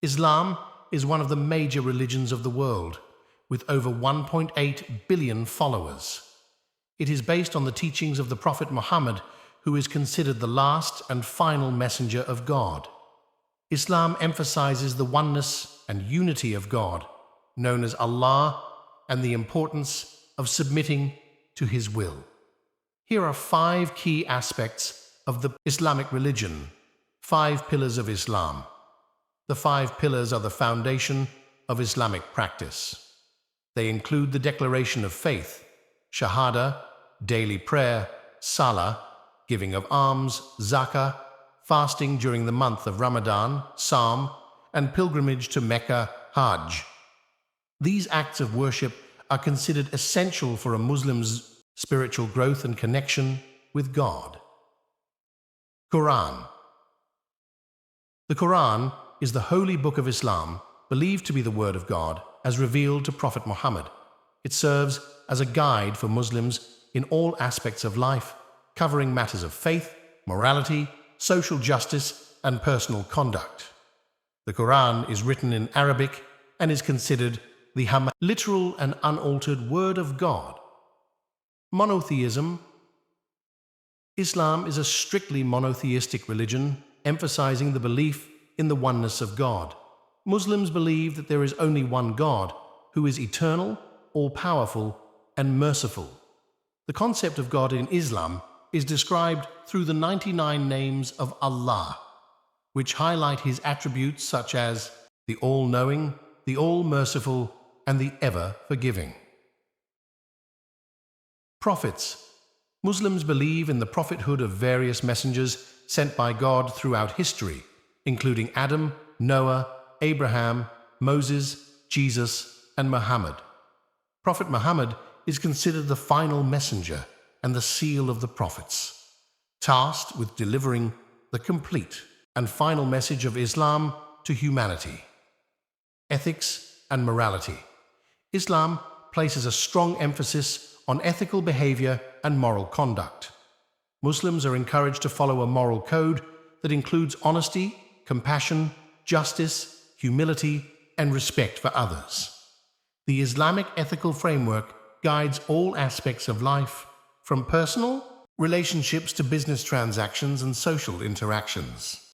Islam is one of the major religions of the world, with over 1.8 billion followers. It is based on the teachings of the Prophet Muhammad, who is considered the last and final messenger of God. Islam emphasizes the oneness and unity of God, known as Allah, and the importance of submitting to His will. Here are 5 key aspects of the Islamic religion, 5 pillars of Islam. The 5 pillars are the foundation of Islamic practice. They include the declaration of faith, shahada, daily prayer, salah, giving of alms, zakah, fasting during the month of Ramadan, Psalm, and pilgrimage to Mecca, Hajj. These acts of worship are considered essential for a Muslim's spiritual growth and connection with God. Quran. The Quran is the holy book of Islam, believed to be the word of God, as revealed to Prophet Muhammad. It serves as a guide for Muslims in all aspects of life, covering matters of faith, morality, social justice, and personal conduct. The Quran is written in Arabic and is considered the literal and unaltered word of God. Monotheism. Islam is a strictly monotheistic religion, emphasizing the belief in the oneness of God. Muslims believe that there is only one God, who is eternal, all-powerful, and merciful. The concept of God in Islam is described through the 99 names of Allah, which highlight His attributes such as the all-knowing, the all-merciful, and the ever-forgiving. Prophets. Muslims believe in the prophethood of various messengers sent by God throughout history, including Adam, Noah, Abraham, Moses, Jesus, and Muhammad. Prophet Muhammad is considered the final messenger and the seal of the prophets, tasked with delivering the complete and final message of Islam to humanity. Ethics and morality. Islam places a strong emphasis on ethical behavior and moral conduct. Muslims are encouraged to follow a moral code that includes honesty, compassion, justice, humility, and respect for others. The Islamic ethical framework guides all aspects of life, from personal relationships to business transactions and social interactions.